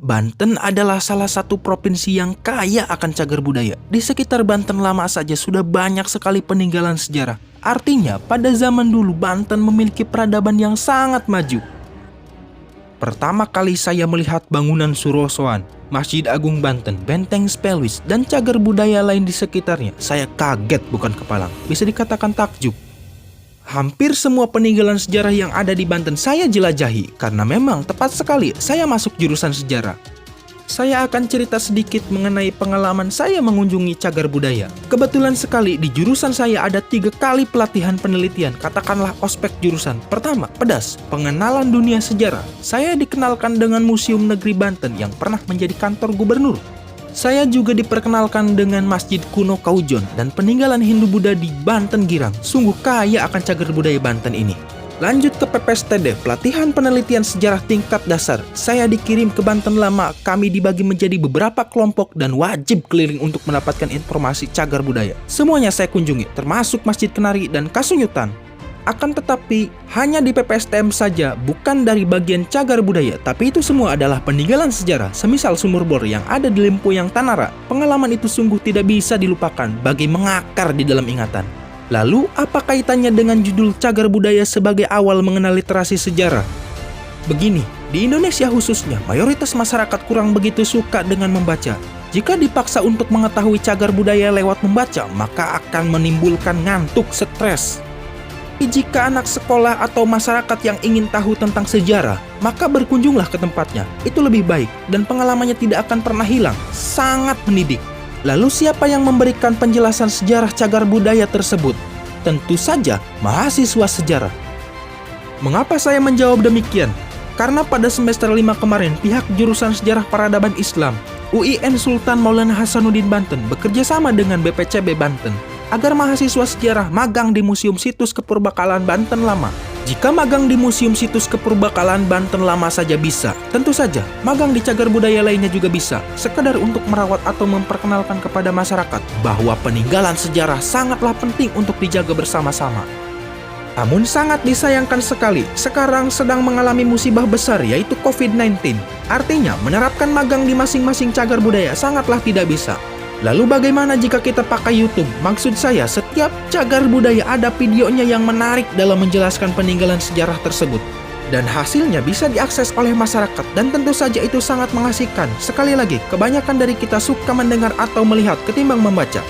Banten adalah salah satu provinsi yang kaya akan cagar budaya. Di sekitar Banten lama saja sudah banyak sekali peninggalan sejarah. Artinya, pada zaman dulu Banten memiliki peradaban yang sangat maju. Pertama kali saya melihat bangunan Surosoan, Masjid Agung Banten, Benteng Spelwis, dan cagar budaya lain di sekitarnya, saya kaget bukan kepalang. Bisa dikatakan takjub. Hampir semua peninggalan sejarah yang ada di Banten saya jelajahi, karena memang tepat sekali saya masuk jurusan sejarah. Saya akan cerita sedikit mengenai pengalaman saya mengunjungi cagar budaya. Kebetulan sekali di jurusan saya ada 3 kali pelatihan penelitian, katakanlah ospek jurusan. Pertama, pedas, pengenalan dunia sejarah. Saya dikenalkan dengan Museum Negeri Banten yang pernah menjadi kantor gubernur. Saya juga diperkenalkan dengan Masjid Kuno Kaujon dan peninggalan Hindu-Buddha di Banten Girang. Sungguh kaya akan cagar budaya Banten ini. Lanjut ke PPSTD, pelatihan penelitian sejarah tingkat dasar. Saya dikirim ke Banten Lama. Kami dibagi menjadi beberapa kelompok dan wajib keliling untuk mendapatkan informasi cagar budaya. Semuanya saya kunjungi, termasuk Masjid Kenari dan Kasunyutan. Akan tetapi, hanya di PPSTM saja, bukan dari bagian cagar budaya, tapi itu semua adalah peninggalan sejarah, semisal sumur bor yang ada di Lempoyang Tanara. Pengalaman itu sungguh tidak bisa dilupakan, bagi mengakar di dalam ingatan. Lalu, apa kaitannya dengan judul cagar budaya sebagai awal mengenal literasi sejarah? Begini, di Indonesia khususnya, mayoritas masyarakat kurang begitu suka dengan membaca. Jika dipaksa untuk mengetahui cagar budaya lewat membaca, maka akan menimbulkan ngantuk, stres. Jika anak sekolah atau masyarakat yang ingin tahu tentang sejarah, maka berkunjunglah ke tempatnya. Itu lebih baik dan pengalamannya tidak akan pernah hilang. Sangat mendidik. Lalu siapa yang memberikan penjelasan sejarah cagar budaya tersebut? Tentu saja mahasiswa sejarah. Mengapa saya menjawab demikian? Karena pada semester 5 kemarin, pihak jurusan Sejarah Peradaban Islam UIN Sultan Maulana Hasanuddin Banten bekerja sama dengan BPCB Banten agar mahasiswa sejarah magang di Museum Situs Kepurbakalaan Banten Lama. Jika magang di Museum Situs Kepurbakalaan Banten Lama saja bisa, tentu saja magang di cagar budaya lainnya juga bisa, sekedar untuk merawat atau memperkenalkan kepada masyarakat bahwa peninggalan sejarah sangatlah penting untuk dijaga bersama-sama. Namun sangat disayangkan sekali, sekarang sedang mengalami musibah besar yaitu COVID-19. Artinya, menerapkan magang di masing-masing cagar budaya sangatlah tidak bisa. Lalu bagaimana jika kita pakai YouTube? Maksud saya, setiap cagar budaya ada videonya yang menarik dalam menjelaskan peninggalan sejarah tersebut. Dan hasilnya bisa diakses oleh masyarakat dan tentu saja itu sangat mengasihkan. Sekali lagi, kebanyakan dari kita suka mendengar atau melihat ketimbang membaca.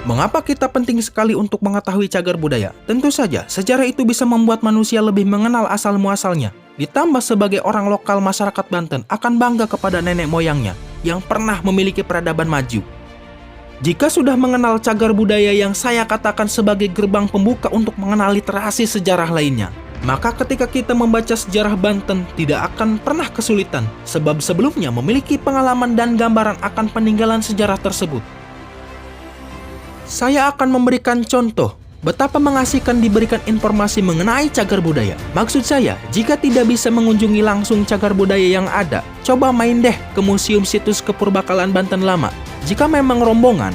Mengapa kita penting sekali untuk mengetahui cagar budaya? Tentu saja, sejarah itu bisa membuat manusia lebih mengenal asal-muasalnya. Ditambah sebagai orang lokal masyarakat Banten akan bangga kepada nenek moyangnya yang pernah memiliki peradaban maju. Jika sudah mengenal cagar budaya yang saya katakan sebagai gerbang pembuka untuk mengenal literasi sejarah lainnya, maka ketika kita membaca sejarah Banten tidak akan pernah kesulitan, sebab sebelumnya memiliki pengalaman dan gambaran akan peninggalan sejarah tersebut. Saya akan memberikan contoh betapa mengasihkan diberikan informasi mengenai cagar budaya. Maksud saya, jika tidak bisa mengunjungi langsung cagar budaya yang ada, coba main deh ke Museum Situs Kepurbakalaan Banten Lama. Jika memang rombongan,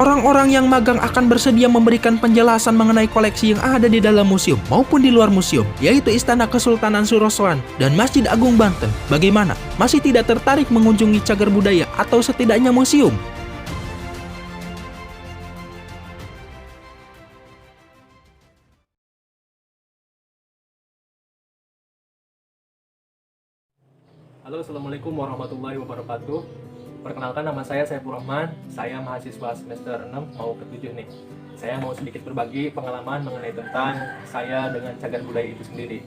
orang-orang yang magang akan bersedia memberikan penjelasan mengenai koleksi yang ada di dalam museum maupun di luar museum, yaitu Istana Kesultanan Surosoan dan Masjid Agung Banten. Bagaimana? Masih tidak tertarik mengunjungi cagar budaya atau setidaknya museum? Halo, Assalamualaikum warahmatullahi wabarakatuh. Perkenalkan, nama saya Saifur Rahman. Saya mahasiswa semester 6 mau ke-7 nih. Saya mau sedikit berbagi pengalaman mengenai tentang saya dengan cagar budaya itu sendiri.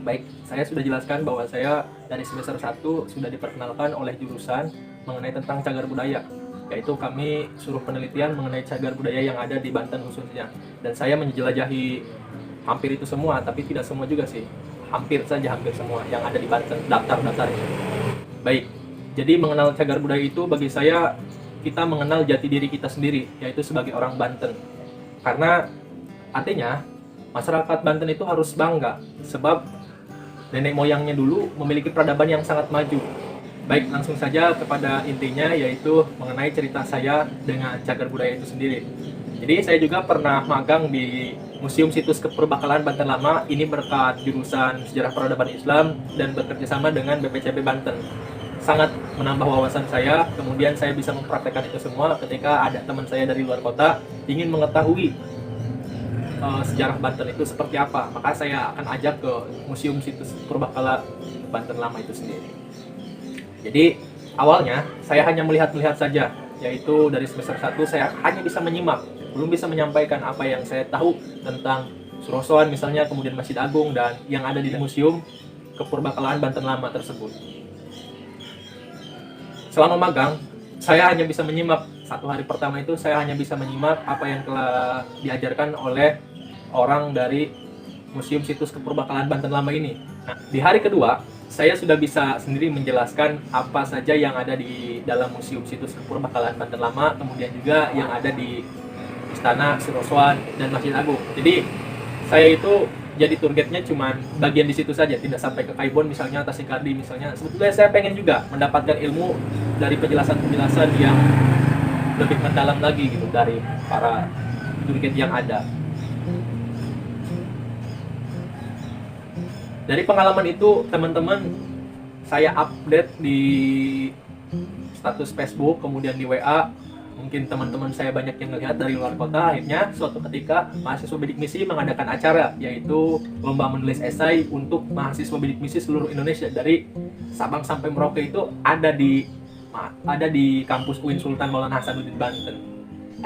Baik, saya sudah jelaskan bahwa saya dari semester 1 sudah diperkenalkan oleh jurusan mengenai tentang cagar budaya, yaitu kami suruh penelitian mengenai cagar budaya yang ada di Banten khususnya. Dan saya menjelajahi hampir itu semua, tapi tidak semua juga sih. Hampir semua yang ada di Banten, daftar-daftarnya. Baik, jadi mengenal cagar budaya itu bagi saya, kita mengenal jati diri kita sendiri, yaitu sebagai orang Banten. Karena artinya masyarakat Banten itu harus bangga, sebab nenek moyangnya dulu memiliki peradaban yang sangat maju. Baik, langsung saja kepada intinya, yaitu mengenai cerita saya dengan cagar budaya itu sendiri. Jadi saya juga pernah magang di Museum Situs Kepurbakalaan Banten Lama, ini berkat jurusan Sejarah Peradaban Islam dan bekerjasama dengan BPCB Banten. Sangat menambah wawasan saya, kemudian saya bisa mempraktekkan itu semua ketika ada teman saya dari luar kota ingin mengetahui sejarah Banten itu seperti apa, maka saya akan ajak ke Museum Situs Purbakala Banten Lama itu sendiri. Jadi awalnya saya hanya melihat-lihat saja, yaitu dari semester 1 saya hanya bisa menyimak, belum bisa menyampaikan apa yang saya tahu tentang Surosoan misalnya, kemudian Masjid Agung dan yang ada di Museum Kepurbakalaan Banten Lama tersebut. Selama magang, saya hanya bisa menyimak. Satu hari pertama itu saya hanya bisa menyimak apa yang telah diajarkan oleh orang dari Museum Situs Kepurbakalaan Banten Lama ini. Nah, di hari kedua, saya sudah bisa sendiri menjelaskan apa saja yang ada di dalam Museum Situs Kepurbakalaan Banten Lama, kemudian juga yang ada di Istana Surosoan dan Masjid Agung. Jadi saya itu jadi targetnya cuma bagian di situ saja, tidak sampai ke Kaibon misalnya, Tasingkardi misalnya. Sebetulnya saya pengen juga mendapatkan ilmu dari penjelasan-penjelasan yang lebih mendalam lagi gitu dari para target yang ada. Dari pengalaman itu, teman-teman, saya update di status Facebook, kemudian di WA. Mungkin teman-teman saya banyak yang melihat dari luar kota. Akhirnya suatu ketika mahasiswa bidik misi mengadakan acara, yaitu lomba menulis esai untuk mahasiswa bidik misi seluruh Indonesia dari Sabang sampai Merauke. Itu ada di kampus UIN Sultan Maulana Hasanuddin Banten.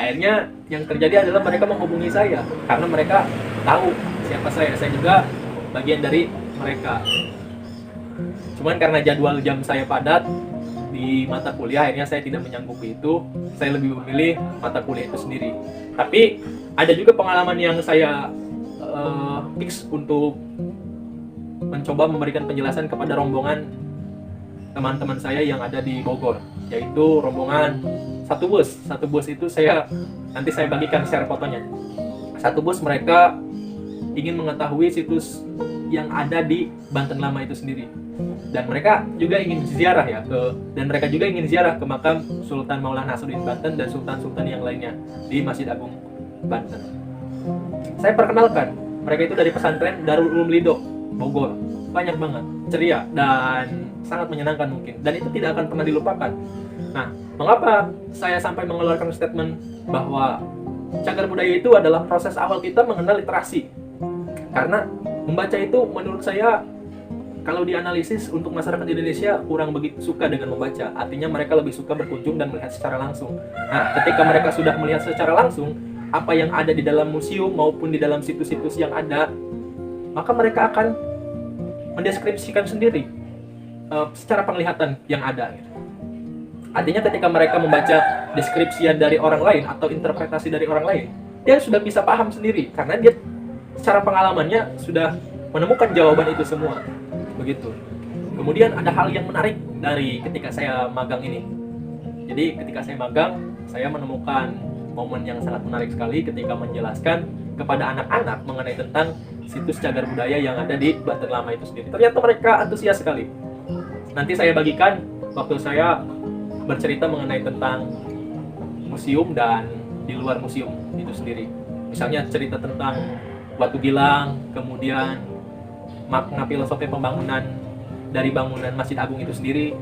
Akhirnya yang terjadi adalah mereka menghubungi saya karena mereka tahu siapa saya. Saya juga bagian dari mereka. Cuman karena jadwal jam saya padat di mata kuliah, akhirnya saya tidak menyanggupi itu. Saya lebih memilih mata kuliah itu sendiri. Tapi ada juga pengalaman yang saya fix untuk mencoba memberikan penjelasan kepada rombongan teman-teman saya yang ada di Bogor, yaitu rombongan satu bus itu nanti saya bagikan share fotonya. Satu bus mereka ingin mengetahui situs yang ada di Banten Lama itu sendiri. Dan mereka juga ingin ziarah ke makam Sultan Maulana Hasanuddin Banten dan sultan-sultan yang lainnya di Masjid Agung Banten. Saya perkenalkan, mereka itu dari pesantren Darul Ulum Lido, Bogor. Banyak banget, ceria dan sangat menyenangkan mungkin. Dan itu tidak akan pernah dilupakan. Nah, mengapa saya sampai mengeluarkan statement bahwa cagar budaya itu adalah proses awal kita mengenal literasi? Karena membaca itu menurut saya, kalau dianalisis untuk masyarakat Indonesia kurang begitu suka dengan membaca. Artinya mereka lebih suka berkunjung dan melihat secara langsung. Nah, ketika mereka sudah melihat secara langsung apa yang ada di dalam museum maupun di dalam situs-situs yang ada, maka mereka akan mendeskripsikan sendiri secara penglihatan yang ada. Artinya ketika mereka membaca deskripsian dari orang lain atau interpretasi dari orang lain, dia sudah bisa paham sendiri karena dia secara pengalamannya sudah menemukan jawaban itu semua. Begitu. Kemudian ada hal yang menarik dari ketika saya magang ini. Jadi ketika saya magang, saya menemukan momen yang sangat menarik sekali ketika menjelaskan kepada anak-anak mengenai tentang situs cagar budaya yang ada di Banten Lama itu sendiri. Ternyata mereka antusias sekali. Nanti saya bagikan waktu saya bercerita mengenai tentang museum dan di luar museum itu sendiri. Misalnya cerita tentang Batu Gilang, kemudian makna filosofi pembangunan dari bangunan Masjid Agung itu sendiri,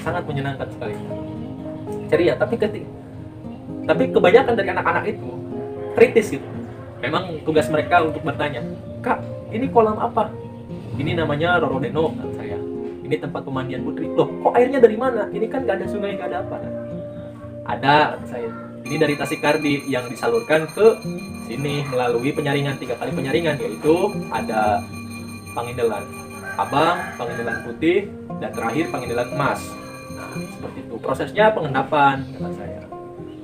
sangat menyenangkan sekali. Ceria, tapi kebanyakan dari anak-anak itu kritis gitu. Memang tugas mereka untuk bertanya, "Kak, ini kolam apa?" "Ini namanya Rorodeno," kata saya. "Ini tempat pemandian putri." "Loh, kok airnya dari mana? Ini kan gak ada sungai, gak ada apa." "Ada," kata saya. "Ini dari Tasingkardi yang disalurkan ke sini melalui penyaringan, 3 kali penyaringan, yaitu ada Pangindelan." abang, pengendalan putih, dan terakhir pengendalan emas. Nah, seperti itu. Prosesnya pengendapan, kata saya.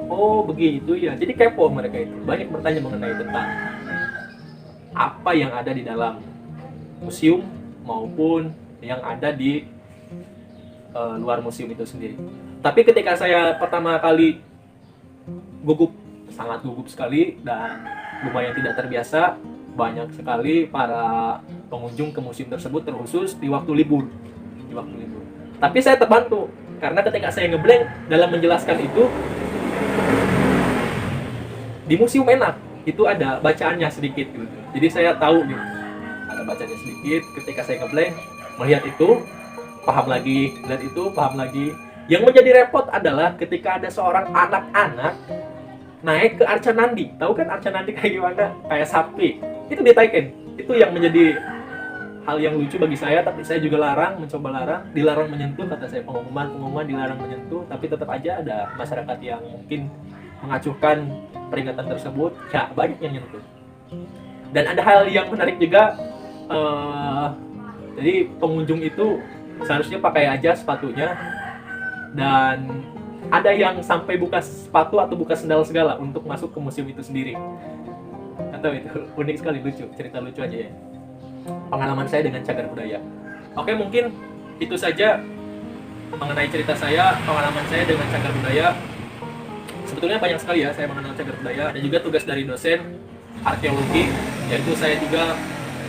Oh, begitu ya. Jadi kepo mereka itu. Banyak bertanya mengenai tentang apa yang ada di dalam museum maupun yang ada di luar museum itu sendiri. Tapi ketika saya pertama kali gugup, sangat gugup sekali dan lumayan tidak terbiasa, banyak sekali para pengunjung ke museum tersebut terkhusus di waktu libur. Tapi saya terbantu karena ketika saya ngeblank dalam menjelaskan itu, di museum enak itu ada bacaannya sedikit gitu. Jadi saya tahu gitu, ada bacaannya sedikit. Ketika saya ngeblank melihat itu, paham lagi, lihat itu, paham lagi. Yang menjadi repot adalah ketika ada seorang anak-anak naik ke Arca Nandi. Tahu kan Arca Nandi kayak gimana? Kayak sapi. Itu ditaikin. Itu yang menjadi hal yang lucu bagi saya, tapi saya juga mencoba larang, dilarang menyentuh, kata saya, pengumuman dilarang menyentuh, tapi tetap aja ada masyarakat yang mungkin mengacuhkan peringatan tersebut, ya banyak yang nyentuh. Dan ada hal yang menarik juga, jadi pengunjung itu seharusnya pakai aja sepatunya, dan ada yang sampai buka sepatu atau buka sendal segala untuk masuk ke museum itu sendiri. Atau itu unik sekali, lucu, cerita lucu aja ya. Pengalaman saya dengan cagar budaya. Oke, mungkin itu saja mengenai cerita saya, pengalaman saya dengan cagar budaya. Sebetulnya banyak sekali ya saya mengenal cagar budaya. Dan juga tugas dari dosen arkeologi, yaitu saya juga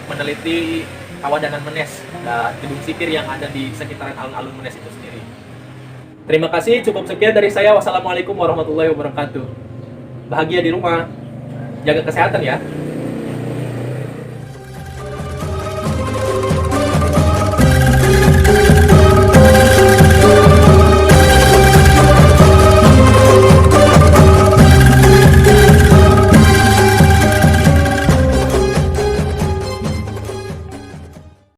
meneliti Kawadanan Menes dan gedung sipir yang ada di sekitaran alun-alun Menes itu sendiri. Terima kasih, cukup sekian dari saya. Wassalamualaikum warahmatullahi wabarakatuh. Bahagia di rumah, jaga kesehatan ya.